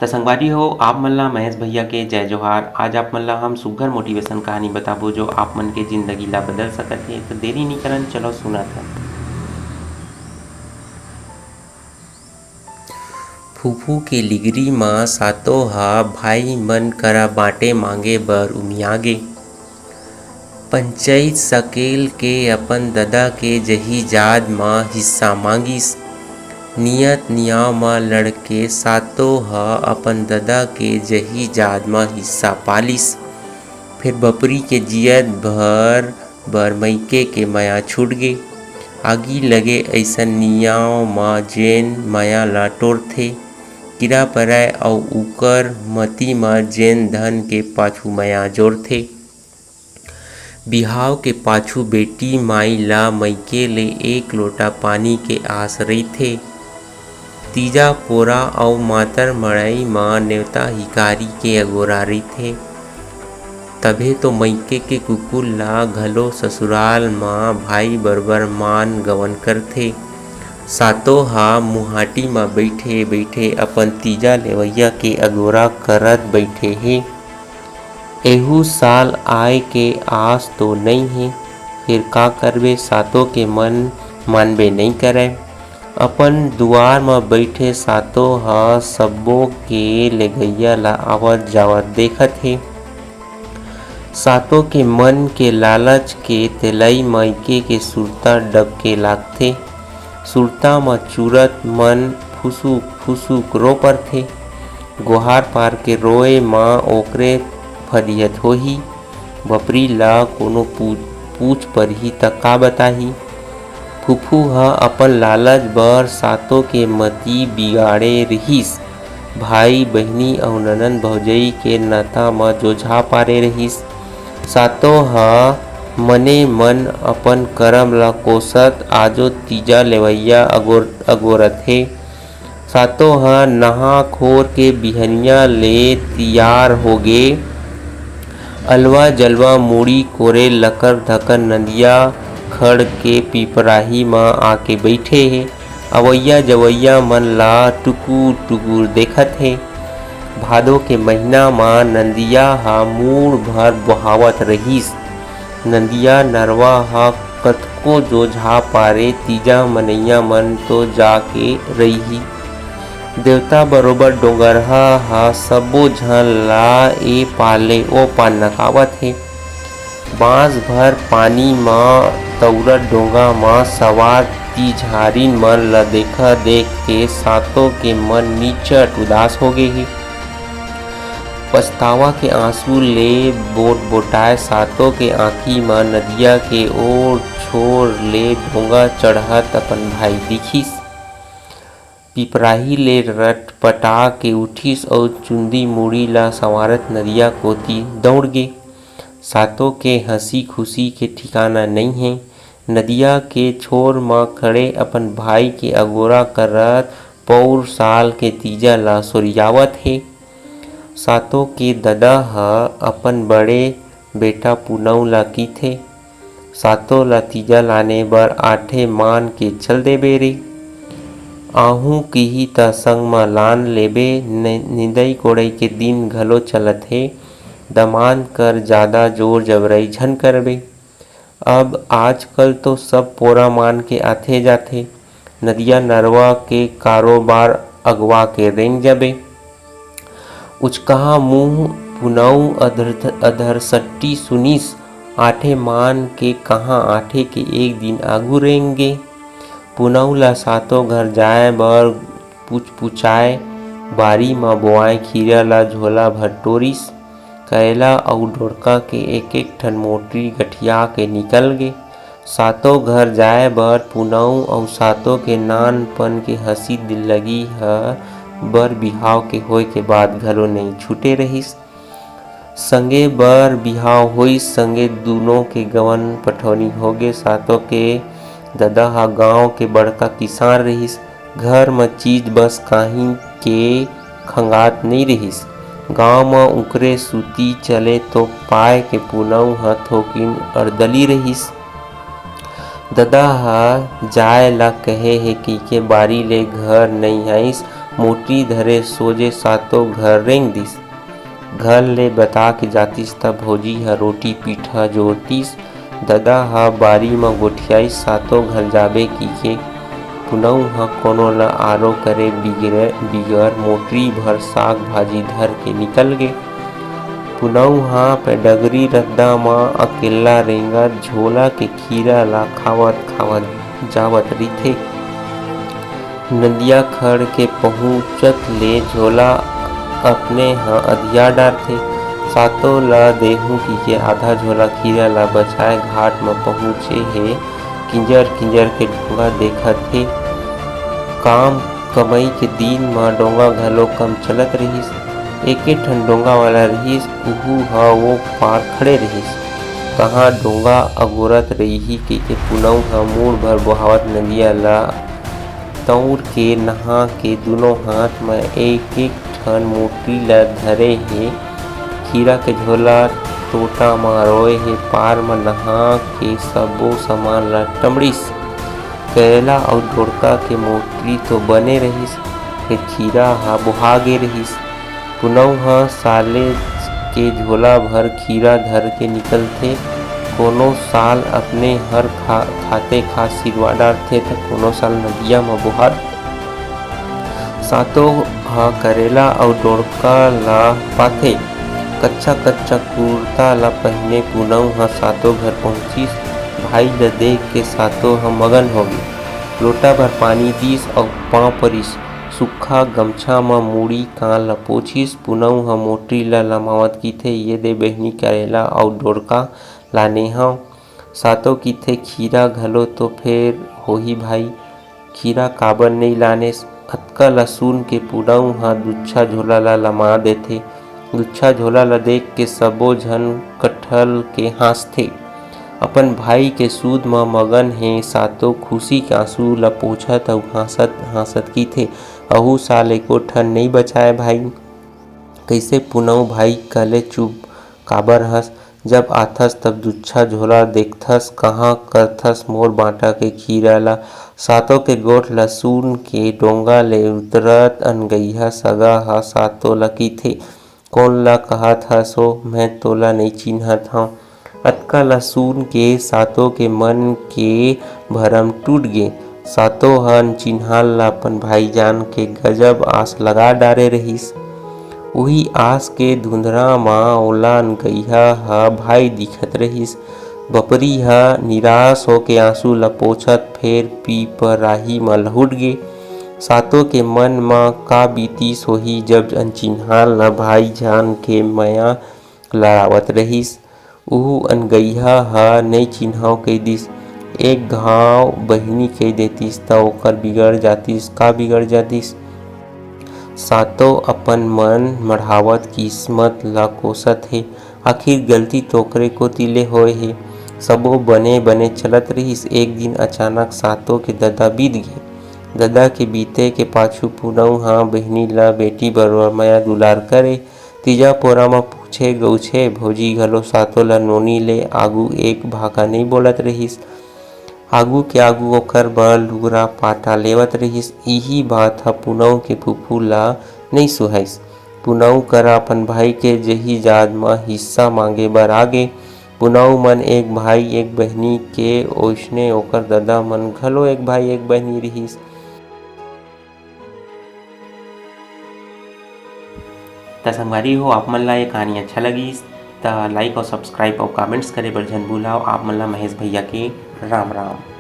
त संगवारी हो आप मन ला महेश भैया के जय जोहार। आज आप मन ला हम सुग्घर मोटिवेशन कहानी बताबो जो आप मन के जिंदगी ला बदल सकत हे। तो देरी नी करन चलो सुनत हन। फूफू के लिगरी म सातो ह भाई मन करा बांटे मांगे बर उमियागे। पंचईत सकेल के अपन ददा के जहीजाद म हिस्सा मांगिस। नियत नियाव म लड़के सातो ह अपन ददा के जहीजाद म हिस्सा पालिस। फिर बपरी के जियत भर बर मइके के मया छूटगे। आगी लगे अइसन नियाव म जेन मया ल टोरथे कीरा परय अउ उकर मती म जेन धन के पाछू मया जोड़थे। बिहाव के पाछू बेटी माई ल मइके ले एक लोटा पानी के आस रहिथे। तीजा पोरा अउ मातर मड़ई म नेवता हिकारी के अगोरा रहिथे। तभे तो मइके के कुकुर ल घलो ससुराल म भाई बरोबर मान गवन करथे। सातो ह मुहाटी म बइठे बइठे अपन तीजा लेवइया के अगोरा करत बइठे हे। एहू साल आय के आस तो नइ हे फिर का करबे सातो के मन मानबे नइ करय। अपन दुवार म बइठे सातो ह सब्बो के लेगइया ल आवत जावत देखत हे। सातो के मन के लालच के तेलई मइके के सुरता डबके लागथे। सुरता म चूरत मन फुसुक फुसुक रो परथे। गोहार पार के रोए म ओकरे फरियत होही। बपरी ल कोनो पूछ परही त का बताही। फूफू ह अपन लालच बर सातो के मती बिगाड़े रिहिस। भाई बहिनी अउ ननंद भौजई के नता म जोझा पारे रहिस। सातो ह मने मन अपन करम ल कोसत आजो तीजा लेवइया अगोरत हे। सातो ह नहा खोर के बिहनिया ले तियार होगे अलवा जलवा मुड़ी कोरे लकर धकर नदिया खड़ के पिपराही म आके बइठे हे। अवइया जवइया मन ला टुकुर टुकुर देखत हे। भादो के महिना म नदिया ह मूड़ भर बोहावत रहिस। नदिया नरवा ह कतको जोझा पारे तीजा मनइया मन तो जाके रइही। देवता बरोबर डोंगरहा ह सब्बो झन ल ए पार ले ओ पार नकावत हे। बांस भर पानी म तउरत डोंगा म सवार तिझारिन मन ल देख के सातो के मन निच्चट उदास होगे हे। पछतावा के आंसू ले बोटबोटाए सातो के आँखी म नदिया के ओ छोर ले डोंगा चढ़त अपन भाई दिखिस। पिपराही ले रटपटा के उठिस अउ चुंदी मुड़ी ल संवारत नदिया कोती दउड़गे। सातो के हंसी खुशी के ठिकाना नइ हे। नदिया के छोर म खड़े अपन भाई के अगोरा करत पउर साल के तीजा ल सोरियावत हे। सातो के ददा ह अपन बड़े बेटा पुनउ ल किथे सातो ल तीजा लाने बर आठे मान के चल देबे रे। आहू किही त संग म लान लेबे। निंदई कोड़ई के दिन घलो चलत हे। दमाद कर जादा जोर जबरई झन करबे। अब आजकल तो सब पोरा मान के आथे जाथे। नदिया नरवा के कारोबार अगवा के रेंग जाबे। उचकहा मुंह पुनउ अधरसट्टी सुनिस आठे मान के कहाँ आठे के एक दिन आघु रेंग गे। पुनउ ल सातो घर जाए बर पुचपुचाए बारी म बोआए खीरा ल झोला भर टोरिस। करेला अउ ढोड़का के एक एक ठन मोटरी गठिया के निकल गे। सातो घर जाए बर पुनउ अउ सातो के नानपन के हंसी दिल्लगी ह बर बिहाव के होय के बाद घलो नइ छूटे रहिस। संगे बर बिहाव होइस संगे दुनो के गवन पठौनी होगे। सातो के ददा ह गाँव के बड़का किसान रहिस। घर म चीज बस काही के खंगात नइ रिहिस। गाँव म उकरे सूती चले तो पाय के पुनउ ह थोकिन अरदली रहिस। ददा ह जाय ल कहे हे कइके बारी ले घर नइ आइस मोटरी धरे सोझे सातो घर रेंग दिस। घर ले बता के जातिस त भौजी ह रोटी पीठा जोड़तिस। ददा ह बारी म गोठियाइस सातो घर जाबे कीके। पुनऊ ह कोनो ल आरो करे बिगर मोटरी भर साग भाजी धर के निकल गे। पुनऊ ह पेडगरी रद्दा म अकेल्ला रेंगत झोला के खीरा ला खावत खावत जावत रहिथे। नदिया खड़ के पहुँचत ले झोला अपने ह अधिया डारथे। सातो ल देहूं कीके आधा झोला खीरा ला बचाए घाट म पहुँचे हे। किंजर किंजर के डोंगा देखत हे। काम कमई के दिन म डोंगा घलो कम चलत रहिस। एके ठन डोंगा वाला रहिस, उहूँ ह ओ पार खड़े रहिस। कहाँ डोंगा अगोरत रइही कइके पुनऊ ह मूढ़ भर बोहावत नदिया ल तउर के नहा के दुनों हाथ म एक एक ठन मोटरी ल धरे हे। खीरा के झोला टोटा म रोए हे। पार म नहा के सब्बो समान ल टमड़िस। करेला अउ डोड़का के मोटरी तो बने रहिस, फेर खीरा ह बोहागे रहिस। पुनऊ ह सालेच के झोला भर खीरा धर के निकलथे। कोनो साल अपने हर खाते खात सिरवा डारथे त कोनो साल नदिया म बोहात। सातो ह करेला अउ डोड़का ल पाथे। कच्चा कच्चा कुरता ल पहिने पुनऊ ह सातो घर पहुँचिस। भाई ल देख के सातो ह मगन होगे। लोटा भर पानी दिस अउ पाँव परिस। सुक्खा गमछा म मुड़ी कान ल पोंछिस। पुनऊ ह मोटरी ल लमावत कीथे, "ये दे बहिनी करेला अउ डोड़का लाने हंव।" सातो कीथे, "खीरा घलो तो फेर होही भाई, खीरा काबर नइ लानेस?" अतका ल सुन के पुनऊ ह दुच्छा झोला ल लमा देथे। दुच्छा झोला ल देख के सब्बो झन कठ्ठल के हांसथे। अपन भाई के सूद म मगन हे सातो खुसी के आंसू ल पोंछत अउ हांसत हांसत कीथे, "अहूँ साल एको ठन नइ बचाय भाई।" "कइसे पुनऊ भाई कले चुप काबर हस? जब आथस तब दुच्छा झोला देखथस, काँहा करथस मोर बांटा के खीरा ल?" सातो के गोठ ल सुन के डोंगा ले उतरत अनगइया सगा ह सातो ल कीथे, "कोन ल कहत हस हो? मैं तोला नइ चिन्हत हँव।" अतका ल सुन के सातो के मन के भरम टूट गे। सातो ह चिन्हाल ल अपन भाई जान के गजब आस लगा डारे रहिस। उही आस के धुंधरा म ओला अनगइया ह भाई दिखत रहिस। बपरी ह निराश होके आंसू ल पोंछत फेर पीपराही म लहुट गे। सातो के मन म का बीतिस होही जब अनचिन्हाल ल भाई जान के माया लड़ावत रहिस। उहूँ अनगइया ह "नइ चिन्हव" कहि दिस। एक घांव बहिनी कहि देतिस त ओकर बिगड़ जातिस। का बिगड़ जातिस? सातो अपन मन मढ़ावत किस्मत ल कोसत हे। आखिर गलती तो ओकरे कोती ले होय हे। सबो बने बने चलत रहिस। एक दिन अचानक सातो के ददा बीत गे। ददा के बीते के पाछू पुनऊ ह बहिनी ल बेटी बरोबर माया दुलार करे। तीजा पोरा म पूछे गउछे भौजी घलो सातो ल नोनी ले आघु एक भाखा नइ बोलत रहिस। आघु के आघु ओकर बर लुगरा पाटा लेवत रहिस। इही बात ह पुनऊ के फुफू ल नइ सुहाइस। पुनऊ करा अपन भाई के जहीजाद म हिस्सा मांगे बर आगे। पुनऊ मन एक भाई एक बहिनी के ओइसने ओकर ददा मन घलो एक भाई एक बहिनी रिहिस। त संगवारी हो, आप मन ला ये कहानी अच्छा लगिस त लाइक अउ सब्सक्राइब अउ कमेंट्स करे बर झन भूलव। आप मन ला महेश भैया के राम राम।